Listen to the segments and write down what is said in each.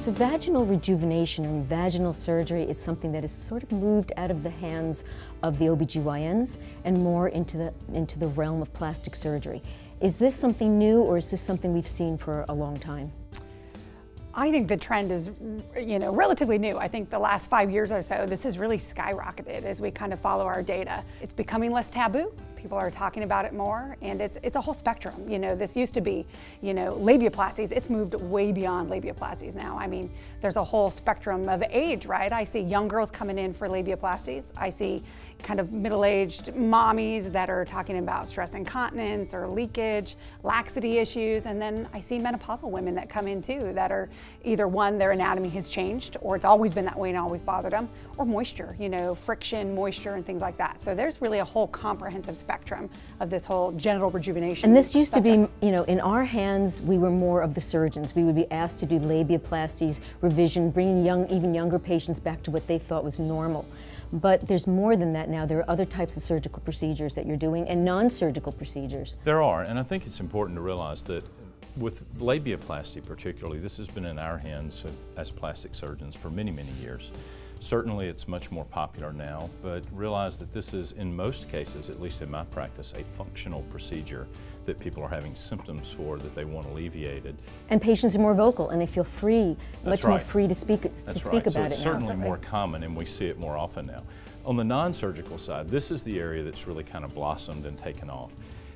So vaginal rejuvenation and vaginal surgery is something that is sort of moved out of the hands of the OBGYNs and more into the realm of plastic surgery. Is this something new, or is this something we've seen for a long time? I think the trend is, relatively new. I think the last 5 years or so, this has really skyrocketed as we kind of follow our data. It's becoming less taboo. People are talking about it more, and it's a whole spectrum. This used to be, labiaplasties. It's moved way beyond labiaplasties now. I mean, there's a whole spectrum of age, right? I see young girls coming in for labiaplasties. I see kind of middle-aged mommies that are talking about stress incontinence or leakage, laxity issues, and then I see menopausal women that come in too that are either one, their anatomy has changed, or it's always been that way and always bothered them, or moisture, friction, moisture, and things like that. So there's really a whole comprehensive spectrum of this whole genital rejuvenation. And this used to be, in our hands, we were more of the surgeons. We would be asked to do labiaplasties, revision, bringing even younger patients back to what they thought was normal. But there's more than that now. There are other types of surgical procedures that you're doing and non-surgical procedures. There are, and I think it's important to realize that with labiaplasty particularly, this has been in our hands as plastic surgeons for many, many years. Certainly it's much more popular now, but realize that this is, in most cases, at least in my practice, a functional procedure that people are having symptoms for that they want alleviated. And patients are more vocal and they feel free, much more free to speak about so it it's now. certainly more common, and we see it more often now. On the non-surgical side, this is the area that's really kind of blossomed and taken off.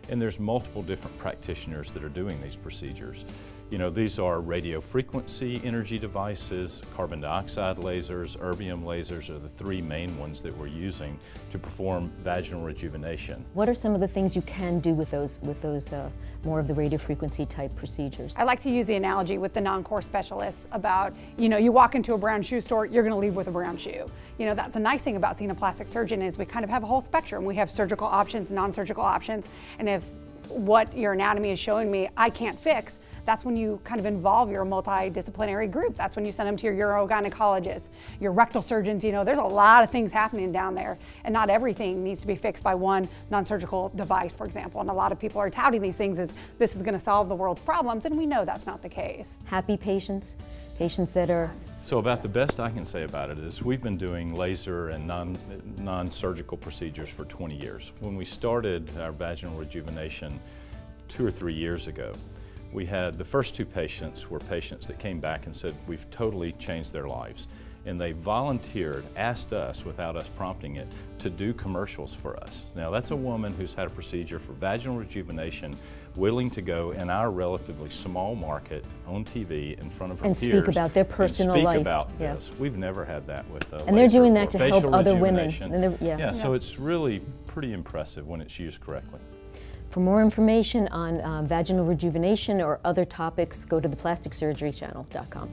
And there's multiple different practitioners that are doing these procedures. These are radio frequency energy devices, carbon dioxide lasers, erbium lasers are the three main ones that we're using to perform vaginal rejuvenation. What are some of the things you can do with those more of the radio frequency type procedures? I like to use the analogy with the non-core specialists about, you walk into a brown shoe store, you're gonna leave with a brown shoe. That's a nice thing about seeing a plastic surgeon is we kind of have a whole spectrum. We have surgical options, non-surgical options, and if what your anatomy is showing me I can't fix, that's when you kind of involve your multidisciplinary group. That's when you send them to your urogynecologist, your rectal surgeons. There's a lot of things happening down there, and not everything needs to be fixed by one non-surgical device, for example. And a lot of people are touting these things as this is going to solve the world's problems, and we know that's not the case. Happy patients, patients that are... So about the best I can say about it is we've been doing laser and non-surgical procedures for 20 years. When we started our vaginal rejuvenation 2 or 3 years ago, we had the first 2 patients were patients that came back and said, we've totally changed their lives. And they volunteered, asked us, without us prompting it, to do commercials for us. Now that's a woman who's had a procedure for vaginal rejuvenation, willing to go in our relatively small market on TV in front of her peers. And speak about their personal life. And speak about this. We've never had that with and they're doing that to help facial other women. And so it's really pretty impressive when it's used correctly. For more information on vaginal rejuvenation or other topics, go to theplasticsurgerychannel.com.